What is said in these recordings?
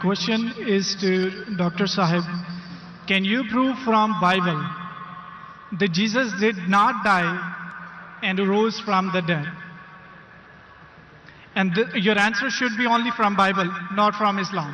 Question is to Dr. Sahib. Can you prove from Bible that Jesus did not die and rose from the dead? And your answer should be only from Bible, not from Islam.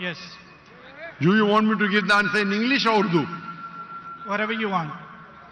Yes. You want me to give the answer in English or Urdu? Whatever you want.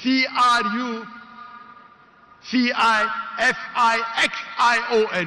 CRUCIFIXION,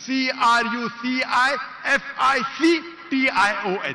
CRUCIFICTION,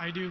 I do.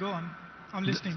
Go on. I'm listening.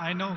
I know.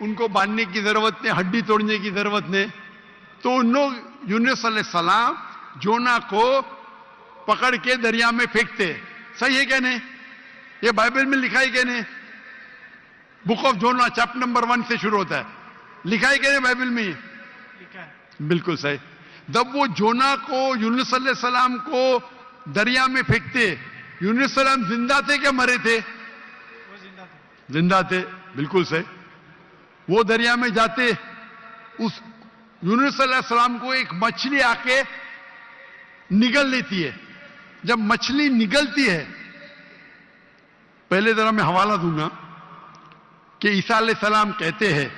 ان کو باندھنے کی ضرورت نہیں, ہڈی توڑنے کی ضرورت نہیں. تو ان لوگ یونس علیہ السلام جونا کو پکڑ کے دریا میں پھینکتے. صحیح ہے کہ نہیں؟ یہ بائبل میں لکھا ہے کہ نہیں؟ بک آف جونا چیپٹر نمبر 1 سے شروع ہوتا ہے. لکھا ہے کہ نہیں بائبل میں؟ لکھا ہے. بالکل صحیح. جب وہ جونا کو یونس علیہ السلام کو دریا میں پھینکتے, یونس علیہ السلام زندہ تھے کہ مرے تھے؟ وہ زندہ تھے. زندہ تھے. بالکل صحیح. وہ دریا میں جاتے, اس یونس علیہ السلام کو ایک مچھلی آ کے نگل لیتی ہے. جب مچھلی نگلتی ہے, پہلے ذرا میں حوالہ دوں گا کہ عیسیٰ علیہ السلام کہتے ہیں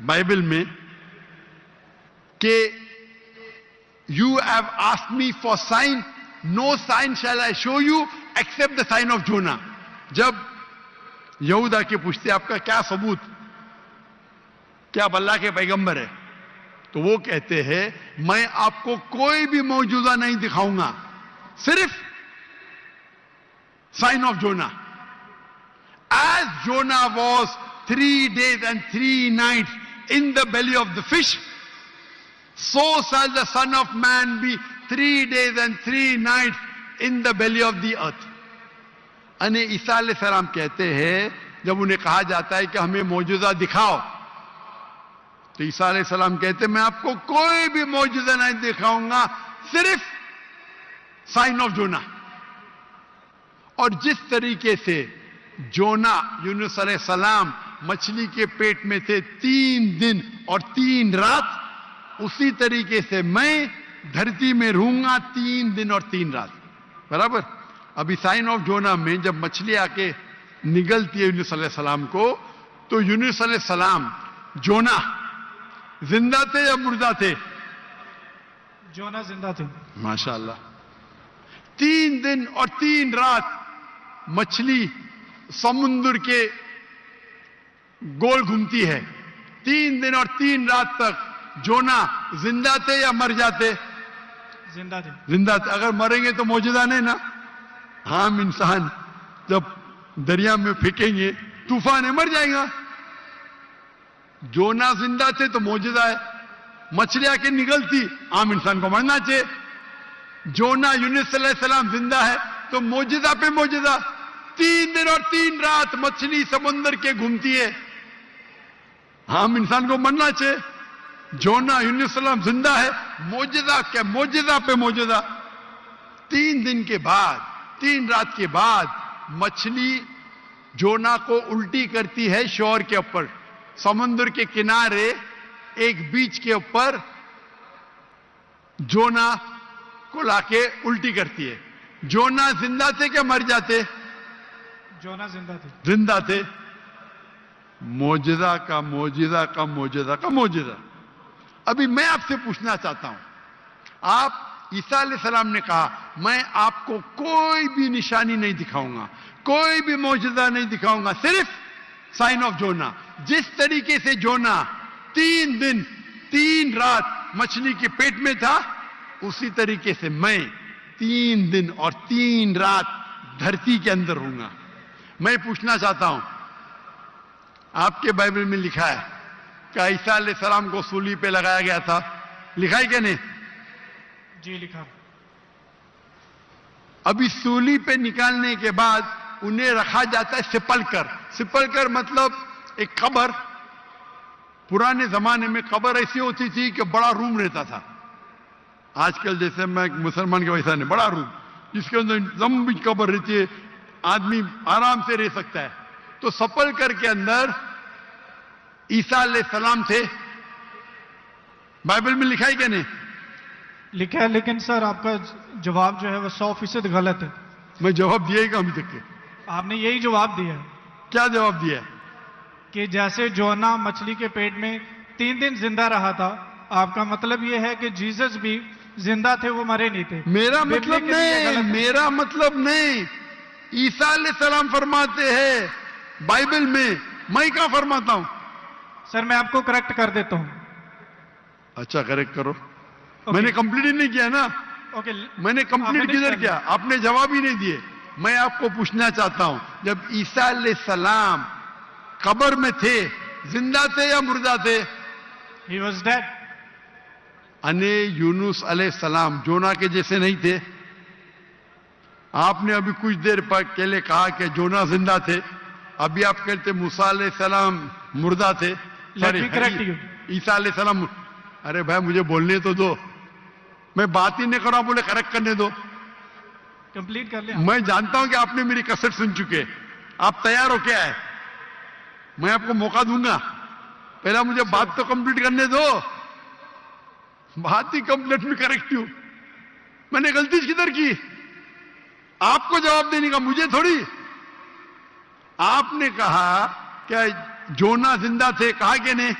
بائبل میں کہ you have asked me for sign, no sign shall I show you except the sign of Jonah. جب یہود آ کے پوچھتے آپ کا کیا ثبوت, کیا آپ اللہ کے پیغمبر ہے, تو وہ کہتے ہیں میں آپ کو کوئی بھی معجزہ نہیں دکھاؤں گا, صرف sign of Jonah. As Jonah was 3 days and 3 nights in the belly of the fish, so shall the Son of Man be 3 days and 3 nights in the belly of the earth. انہیں عیسیٰ علیہ السلام کہتے ہیں, جب انہیں کہا جاتا ہے کہ ہمیں معجزہ دکھاؤ, تو عیسیٰ علیہ السلام کہتے ہیں میں آپ کو کوئی بھی معجزہ نہیں دکھاؤں گا, صرف سائن آف جونا. اور جس طریقے سے جونا یونس علیہ السلام مچھلی کے پیٹ میں تھے 3 دن اور 3 رات, اسی طریقے سے میں دھرتی میں رہوں گا 3 دن اور 3 رات. برابر. ابھی سائن آف جونا میں جب مچھلی آ کے نگلتی ہے یونس علیہ السلام کو, تو یونس علیہ السلام جونا زندہ تھے یا مردہ تھے؟ جونا زندہ تھے. ماشاءاللہ. 3 دن اور 3 رات مچھلی سمندر کے گول گھومتی ہے. 3 دن اور 3 رات تک جونا زندہ تھے یا مر جاتے؟ زندہ تھے. زندہ تھے. اگر مریں گے تو معجزہ نہیں نا. عام انسان جب دریا میں پھینکیں گے طوفان ہے, مر جائے گا. جونا زندہ تھے تو معجزہ ہے. مچھلی آ کے نگلتی, عام انسان کو مرنا چاہیے. جونا یونس علیہ السلام زندہ ہے تو معجزہ پہ معجزہ. 3 دن اور 3 رات مچھلی سمندر کے گھومتی ہے, عام انسان کو مرنا چاہیے. جونا یونس علیہ السلام زندہ ہے, معجزہ کیا, معجزہ پہ معجزہ. 3 دن کے بعد 3 رات کے بعد مچھلی جونا کو الٹی کرتی ہے شور کے اوپر, سمندر کے کنارے ایک بیچ کے اوپر جونا کو لا کے الٹی کرتی ہے. جونا زندہ تھے کہ مر جاتے؟ جونا زندہ تھے. زندہ تھے. معجزہ کا معجزہ کا معجزہ کا معجزہ. ابھی میں آپ سے پوچھنا چاہتا ہوں, آپ عیسیٰ علیہ السلام نے کہا میں آپ کو کوئی بھی نشانی نہیں دکھاؤں گا, کوئی بھی معجزہ نہیں دکھاؤں گا, صرف سائن آف جونا. جس طریقے سے جونا 3 دن 3 رات مچھلی کے پیٹ میں تھا, اسی طریقے سے میں 3 دن اور 3 رات دھرتی کے اندر ہوں گا. میں پوچھنا چاہتا ہوں, آپ کے بائبل میں لکھا ہے کہ عیسیٰ علیہ السلام کو سولی پہ لگایا گیا تھا, لکھا ہے کہ نہیں؟ جی لکھا. ابھی سولی پہ نکالنے کے بعد انہیں رکھا جاتا ہے سپل کر. سپل کر مطلب ایک قبر. پرانے زمانے میں قبر ایسی ہوتی تھی کہ بڑا روم رہتا تھا. آج کل جیسے میں مسلمان کا ویسا نہیں, بڑا روم جس کے اندر لمبی قبر رہتی ہے, آدمی آرام سے رہ سکتا ہے. تو سپل کر کے اندر عیسیٰ علیہ السلام تھے. بائبل میں لکھا ہے کہ نہیں؟ لکھا ہے, لیکن سر آپ کا جواب جو ہے وہ 100% غلط ہے. میں جواب دیا ہی کہ ابھی تک کے. آپ نے یہی جواب دیا ہے. کیا جواب دیا ہے؟ کہ جیسے جونا مچھلی کے پیٹ میں 3 دن زندہ رہا تھا, آپ کا مطلب یہ ہے کہ جیسس بھی زندہ تھے, وہ مرے نہیں تھے. میرا مطلب نہیں, میرا مطلب نہیں. عیسیٰ علیہ السلام فرماتے ہیں بائبل میں کہاں فرماتا ہوں؟ سر میں آپ کو کریکٹ کر دیتا ہوں. اچھا کریکٹ کرو. میں نے کمپلیٹ ہی نہیں کیا نا. اوکے, میں نے کمپلیٹ کدھر کیا؟ آپ نے جواب ہی نہیں دیے. میں آپ کو پوچھنا چاہتا ہوں, جب عیسیٰ علیہ السلام قبر میں تھے زندہ تھے یا مردہ تھے؟ He was dead. انے یونس علیہ السلام جونا کے جیسے نہیں تھے؟ آپ نے ابھی کچھ دیر پہلے کہا کہ جونا زندہ تھے، ابھی آپ کہتے موسیٰ علیہ السلام مردہ تھے. Let me correct you. عیسیٰ علیہ السلام. ارے بھائی مجھے بولنے تو دو، میں بات ہی نہیں کر رہا ہوں، بولے کریکٹ کرنے دو. Complete کر لیں. میں جانتا ہوں کہ آپ نے میری کیسٹ سن چکے، آپ تیار ہو کیا ہے؟ میں آپ کو موقع دوں گا، پہلا مجھے بات تو کمپلیٹ کرنے دو. بات ہی کمپلیٹ میں کریکٹ ہوں. میں نے غلطی کدھر کی؟ آپ کو جواب دینے کا، مجھے تھوڑی. آپ نے کہا کہ جونا زندہ تھے، کہا کہ نہیں؟